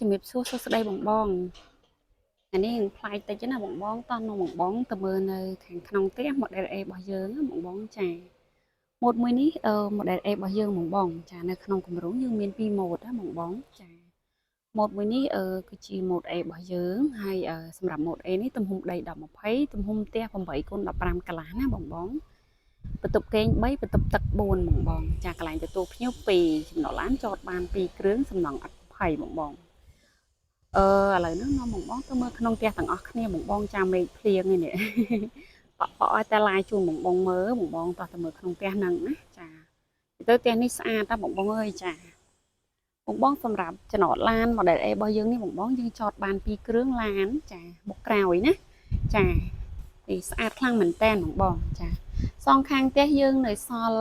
ជំរាបសួរសួស្តីបងបងអានេះផ្លាយតិចណាបងបងតោះនំបងបងទៅមើលនៅខាងក្នុងផ្ទះ model A របស់យើងណាបងបងចាម៉ូដមួយនេះmodel A របស់យើងបងបងចានៅក្នុងគម្រោងយើងមាន2ម៉ូដណាបងបងចាម៉ូដមួយនេះគឺជាម៉ូដ A របស់យើងហើយសម្រាប់ម៉ូដ A នេះទំហំដី1020ទំហំផ្ទះ8x15 កន្លះណាបងបងបន្ទប់គេង3បន្ទប់ទឹក4បងបងចាកន្លែងទទួលភ្ញៀវ2ចំណតឡានចតបាន2គ្រឿងសំណង់អត់ភ័យបងបងឥឡូវហ្នឹងនាំបងបងទៅមើលក្នុងផ្ទះទាំងអស់គ្នាបងបងចាំមេឃភ្លៀងនេះបក់ឲ្យតែឡាយជូនបងបងមើលបងបងតោះទៅមើលក្នុងផ្ទះហ្នឹងណាចាទៅផ្ទះនេះស្អាតណាបងបងអើយចាបងបងសម្រាប់ចំណតឡាន model A របស់យើងនេះបងបងយើងចតបាន2គ្រឿងឡានចាមុខក្រោយណាចានេះស្អាតខ្លាំងមែនតើបងបងចាសងខាងផ្ទះយើងនៅសល់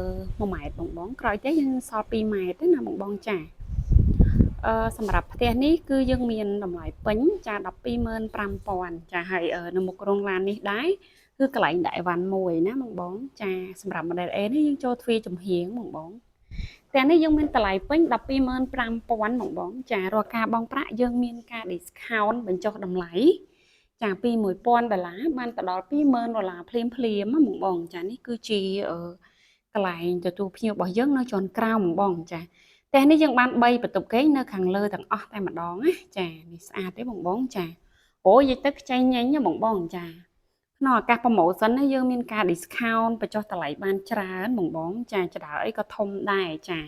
1ម៉ែត្របងបងក្រោយផ្ទះយើងសល់2ម៉ែត្រទេណាបងបងចាសម្រាប់ផ្ទះនេះគឺយើងមានតម្លៃពេញចា125,000ចាហើយនៅមុខរោងឡាននេះដែរគឺកន្លែងដាក់អីវ៉ាន់មួយណាបងបងចាសម្រាប់ model A នេះយើងចូលទ្វារចំហៀងបងបងផ្ទះនេះយើងមានតម្លៃពេញ125,000បងបងចារាល់ការបង់ប្រាក់យើងមានការ discount បញ្ចុះតម្លៃចាពី$1,000បានទៅដល់$20,000ភ្លាមបងបងចានេះគឺជាកន្លែងទទួលភ្ញៀវរបស់យើងនៅជាន់ក្រោមបងបងចាផ្ទះនេះយើងបាន3បន្ទប់គេងនៅខាងលើទាំងអស់តែម្ដងណាចានេះស្អាតទេបងបងចាអូនិយាយទៅខ្ចីញញបងបងចាក្នុងឱកាស promotion នេះយើងមានការ discount បញ្ចុះតម្លៃបានច្រើនបងបងចាចដើអីក៏ធំដែរចា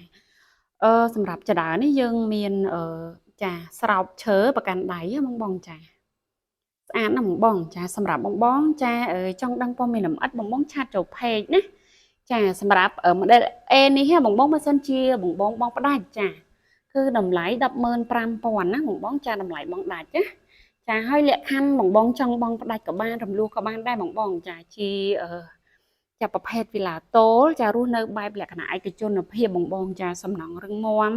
សម្រាប់ចដើនេះយើងមានចាស្រោបឈើប្រកាន់ដៃបងបងចាស្អាតណាស់បងបងចាសម្រាប់បងបងចាចង់ដឹងព័ត៌មានលម្អិតបងបងឆាតចូល page ណាចាសម្រាប់ model A នេះបងបងបើសិនជាបងបងផ្ដាច់ចាគឺតម្លៃ150,000ណាបងបងចាតម្លៃបងដាច់ណាចាហើយលក្ខខណ្ឌបងបងចង់បងផ្ដាច់ក៏បានរំលោះក៏បានដែរបងបងចាជាចាប្រភេទវីឡាតូលចារស់នៅបែបលក្ខណៈឯកជនភាពបងបងចាសំណង់រឹងមាំ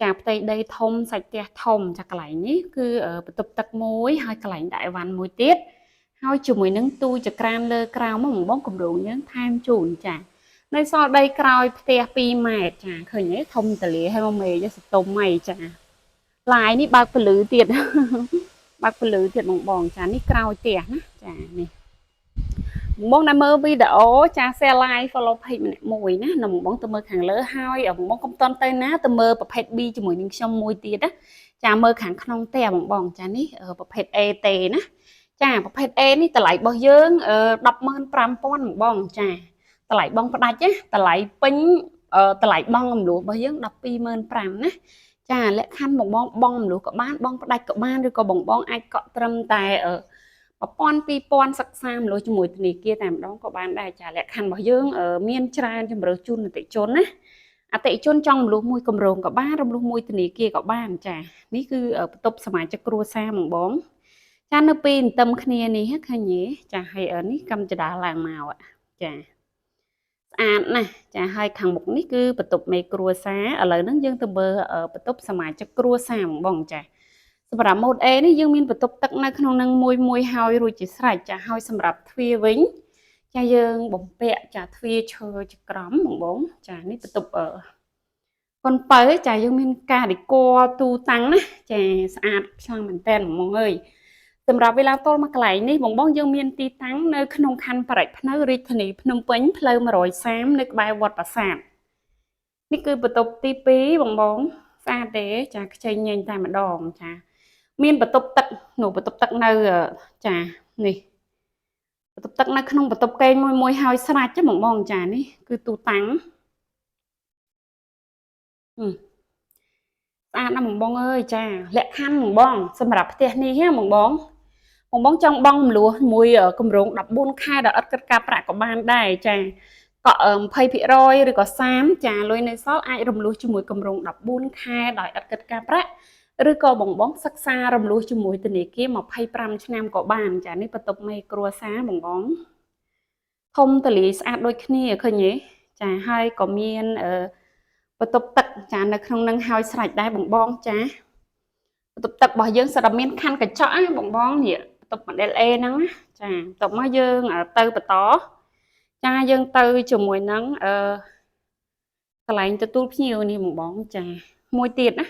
ចាផ្ទៃដីធំសាច់ផ្ទះធំចាកន្លែងនេះគឺបន្ទប់ទឹកមួយហើយកន្លែងដាក់អីវ៉ាន់មួយទៀតហើយជាមួយនឹងទូចក្រានលើក្រោមបងបងគម្រោងយើងថែមជូនចានៅសល់ដីក្រោយផ្ទះ2ម៉ែត្រចាឃើញទេធំតលាហើយមកមេសតុំអីចាឡាយនេះបើកពលឺទៀតបើកពលឺទៀតបងបងចានេះក្រោយផ្ទះណាចានេះបងណាមើលវីដេអូចា share like follow page ម្នាក់មួយណានៅបងទៅមើលខាងលើហើយបងកុំតន់ទៅណាទៅមើលប្រភេទ B ជាមួយនឹងខ្ញុំមួយទៀតណាចាមើលខាងក្នុងផ្ទះបងចានេះប្រភេទ A ទេណាចាប្រភេទ A នេះតម្លៃរបស់យើង105,000បងចាតម្លៃបងផ្ដាច់ណាតម្លៃពេញតម្លៃបងរំលោះរបស់យើង125,000ណាចាលក្ខខណ្ឌបងបងរំលោះក៏បានបងផ្ដាច់ក៏បានឬក៏បងអាចកក់ត្រឹមតែ1,000-2,000សិក្សាមលុះជាមួយធនាគារតែម្ដងក៏បានដែរចាលក្ខខណ្ឌរបស់យើងមានច្រើនជម្រើសជូនអតិថិជនណាអតិថិជនចង់រំលោះមួយគម្រោងក៏បានរំលោះមួយធនាគារក៏បានចានេះគឺបន្ទប់សមាជិកគ្រួសារបងចានៅពេលទន្ទឹមគ្នានេះឃើញទេចាហើយនេះកម្មចដាឡើងមកចាស្អាតណាស់ចាហើយខាងមុខនេះគឺបន្ទប់មេគ្រួសារឥឡូវហ្នឹងយើងទៅមើលបន្ទប់សមាជិកគ្រួសារបងចាសម្រាប់ mode A នេះយើងមានបន្ទប់ទឹកនៅក្នុងនឹងមួយហើយរួចជាស្រេចចាហើយសម្រាប់ទ្វារវិញចាយើងបំពាក់ចាទ្វារឈើចក្រមបងចានេះបន្ទប់ប៉ុនបើចាយើងមានការដេគ័រទូតាំងណាចាស្អាតខ្លាំងមែនតើបងអើយសម្រាប់វិឡាតលមកកន្លែងនេះបងយើងមានទីតាំងនៅក្នុងខណ្ឌបរិទ្ធភ្នៅរាជធានីភ្នំពេញផ្លូវ130នៅក្បែរវត្តប្រាសាទនេះគឺបន្ទប់ទី2បងស្អាតទេចាខ្ចីញញតែម្ដងចាមានបន្ទប់ទឹកនោះបន្ទប់ទឹកនៅចានេះបន្ទប់ទឹកនៅក្នុងបន្ទប់គេងមួយហើយស្រាច់ហ្នឹងបងចានេះគឺទូតាំងស្អាតណាស់បងអើយចាលក្ខខណ្ឌបងសម្រាប់ផ្ទះនេះបងចង់បង់មលួសមួយគម្រោង14ខែដល់ឥតគិតការប្រាក់ក៏បានដែរចាកក់20%ឬក៏30ចាលុយនៅសល់អាចរំលោះជាមួយគម្រោង14ខែដោយឥតគិតការប្រាក់ឬក៏បងសិក្សារំលោះជាមួយធនាគារ25ឆ្នាំក៏បានចានេះបន្ទប់មេគ្រួសារបងធំតលាយស្អាតដូចគ្នាឃើញទេចាហើយក៏មានបន្ទប់ទឹកចានៅក្នុងនឹងហើយស្រេចដែរបងចាបន្ទប់ទឹករបស់យើងសិតតែមានខណ្ឌកញ្ចក់ណាបងនេះបន្ទប់ model A ហ្នឹងចាបន្ទាប់មកយើងទៅបន្តចាយើងទៅជាមួយនឹងកន្លែងទទួលភ្ញៀវនេះបងចាមួយទៀតណា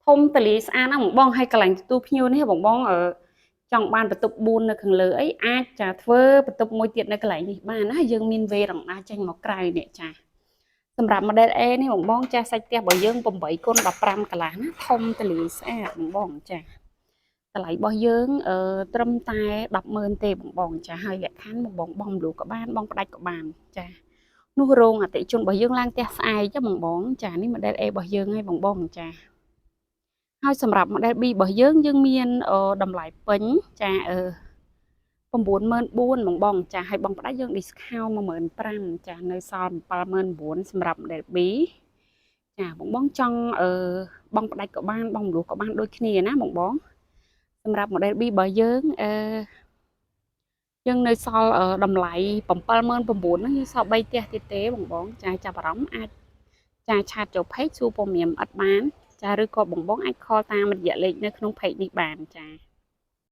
ធំតលីស្អាតណាស់បងហើយកន្លែងទទួលភ្ញៀវនេះបងចង់បានបន្ទប់4នៅខាងលើអីអាចចាធ្វើបន្ទប់មួយទៀតនៅកន្លែងនេះបានណាយើងមានវេរណ្ដាចេញមកក្រៅនេះចាសម្រាប់ model A នេះបងចាសាច់ផ្ទះរបស់យើង8x15 កន្លះណាធំតលីស្អាតបងចាតម្លៃរបស់យើងត្រឹមតែ 100000 ទេបងចាហើយលក្ខខណ្ឌបងលូក៏បានបងផ្ដាច់ក៏បានចានោះរោងអតិជនរបស់យើងឡើងផ្ទះស្អែកចាបងចានេះ model A របស់យើងហើយបងចាហើយសម្រាប់ model B របស់យើងមានតម្លៃពេញចា94000បងចាហើយបងផ្ដាច់យើង discount 15000ចានៅសល់79000សម្រាប់ model B ចាបងចង់បងផ្ដាច់ក៏បានបងលួសក៏បានដូចគ្នាណាបងសម្រាប់ model B របស់យើងយើងនៅសល់តម្លៃ79000ហ្នឹងយើងសល់3ផ្ទះទៀតទេបងចាចាប់អារម្មណ៍អាចចាឆាតចូល page សួរព័ត៌មានអត់បានចាឬក៏បងអាច call តាមរយៈលេខនៅក្នុង page នេះបានចា